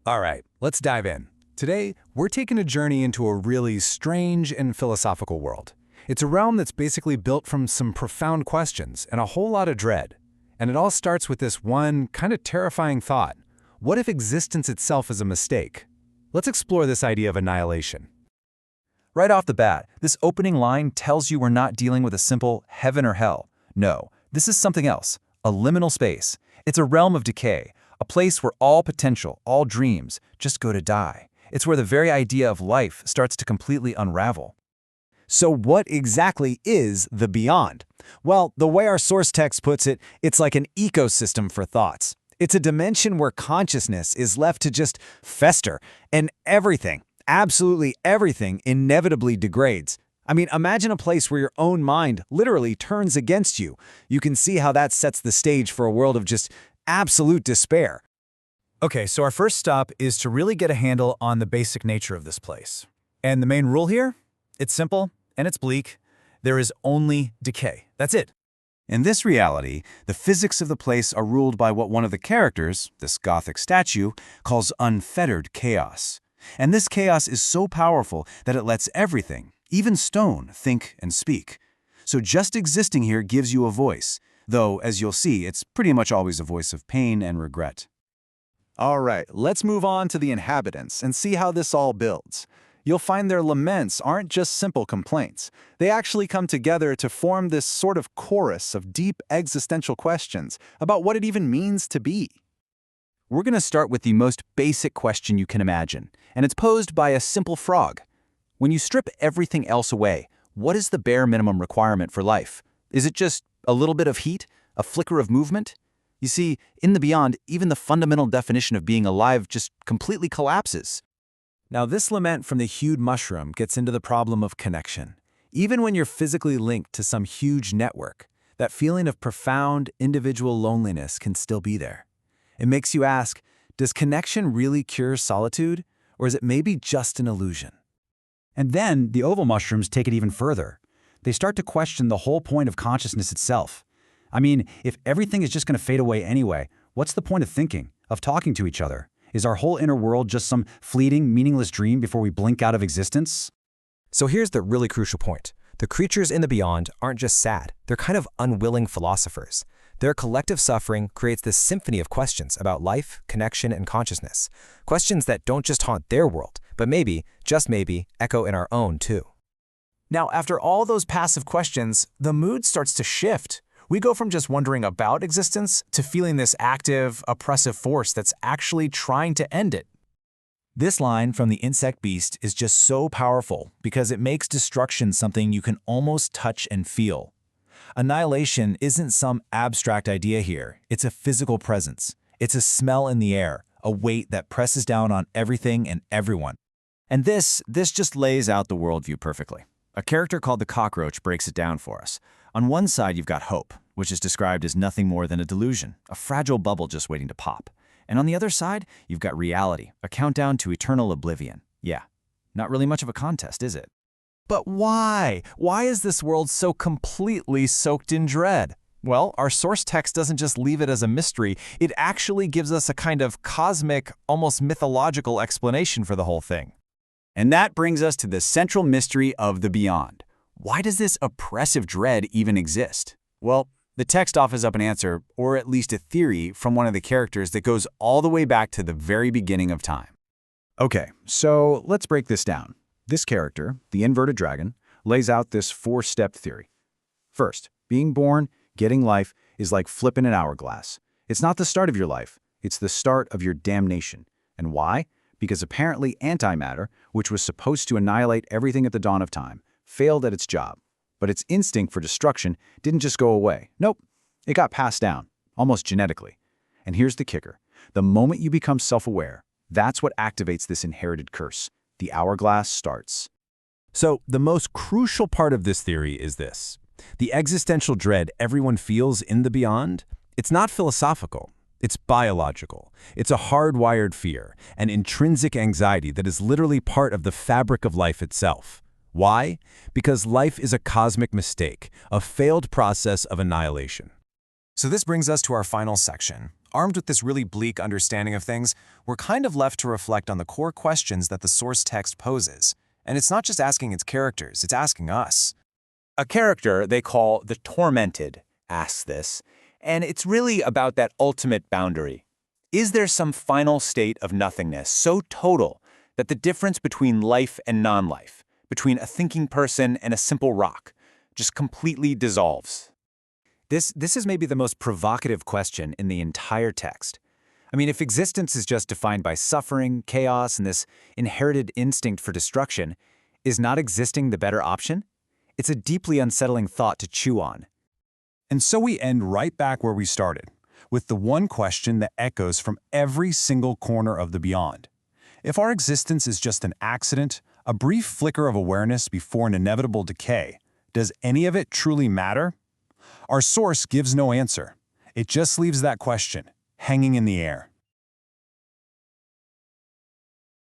All right, let's dive in. Today, we're taking a journey into a really strange and philosophical world. It's a realm that's basically built from some profound questions and a whole lot of dread. And it all starts with this one kind of terrifying thought. What if existence itself is a mistake? Let's explore this idea of annihilation. Right off the bat, this opening line tells you we're not dealing with a simple heaven or hell. No, this is something else, a liminal space. It's a realm of decay, a place where all potential, all dreams, just go to die. It's where the very idea of life starts to completely unravel. So what exactly is the beyond? Well, the way our source text puts it, it's like an ecosystem for thoughts. It's a dimension where consciousness is left to just fester, and everything, absolutely everything, inevitably degrades. I mean, imagine a place where your own mind literally turns against you. You can see how that sets the stage for a world of just absolute despair. Okay, so our first stop is to really get a handle on the basic nature of this place. And the main rule here? It's simple, and it's bleak. There is only decay. That's it. In this reality, the physics of the place are ruled by what one of the characters, this Gothic statue, calls unfettered chaos. And this chaos is so powerful that it lets everything, even stone, think and speak. So just existing here gives you a voice, though, as you'll see, it's pretty much always a voice of pain and regret. All right, let's move on to the inhabitants and see how this all builds. You'll find their laments aren't just simple complaints. They actually come together to form this sort of chorus of deep existential questions about what it even means to be. We're going to start with the most basic question you can imagine, and it's posed by a simple frog. When you strip everything else away, what is the bare minimum requirement for life? Is it just a little bit of heat, a flicker of movement? You see, in the beyond, even the fundamental definition of being alive just completely collapses. Now, this lament from the hued mushroom gets into the problem of connection. Even when you're physically linked to some huge network, that feeling of profound individual loneliness can still be there. It makes you ask, does connection really cure solitude, or is it maybe just an illusion? And then the oval mushrooms take it even further. They start to question the whole point of consciousness itself. I mean, if everything is just going to fade away anyway, what's the point of thinking, of talking to each other? Is our whole inner world just some fleeting, meaningless dream before we blink out of existence? So here's the really crucial point. The creatures in the beyond aren't just sad, they're kind of unwilling philosophers. Their collective suffering creates this symphony of questions about life, connection, and consciousness. Questions that don't just haunt their world, but maybe, just maybe, echo in our own too. Now, after all those passive questions, the mood starts to shift. We go from just wondering about existence to feeling this active, oppressive force that's actually trying to end it. This line from the insect beast is just so powerful because it makes destruction something you can almost touch and feel. Annihilation isn't some abstract idea here. It's a physical presence. It's a smell in the air, a weight that presses down on everything and everyone. And this just lays out the worldview perfectly. A character called the cockroach breaks it down for us. On one side, you've got hope, which is described as nothing more than a delusion, a fragile bubble just waiting to pop. And on the other side, you've got reality, a countdown to eternal oblivion. Yeah, not really much of a contest, is it? But why? Why is this world so completely soaked in dread? Well, our source text doesn't just leave it as a mystery, it actually gives us a kind of cosmic, almost mythological explanation for the whole thing. And that brings us to the central mystery of the beyond. Why does this oppressive dread even exist? Well, the text offers up an answer, or at least a theory, from one of the characters that goes all the way back to the very beginning of time. Okay, so let's break this down. This character, the inverted dragon, lays out this four-step theory. First, being born, getting life, is like flipping an hourglass. It's not the start of your life, it's the start of your damnation. And why? Because apparently antimatter, which was supposed to annihilate everything at the dawn of time, failed at its job. But its instinct for destruction didn't just go away. Nope, it got passed down, almost genetically. And here's the kicker. The moment you become self-aware, that's what activates this inherited curse. The hourglass starts. So the most crucial part of this theory is this. The existential dread everyone feels in the beyond, it's not philosophical. It's biological. It's a hardwired fear, an intrinsic anxiety that is literally part of the fabric of life itself. Why? Because life is a cosmic mistake, a failed process of annihilation. So this brings us to our final section, Armed with this really bleak understanding of things, we're kind of left to reflect on the core questions that the source text poses. And it's not just asking its characters, it's asking us. A character they call the Tormented asks this, and it's really about that ultimate boundary. Is there some final state of nothingness so total that the difference between life and non-life, between a thinking person and a simple rock, just completely dissolves? This is maybe the most provocative question in the entire text. I mean, if existence is just defined by suffering, chaos, and this inherited instinct for destruction, is not existing the better option? It's a deeply unsettling thought to chew on. And so we end right back where we started, with the one question that echoes from every single corner of the beyond. If our existence is just an accident, a brief flicker of awareness before an inevitable decay, does any of it truly matter? Our source gives no answer. It just leaves that question hanging in the air.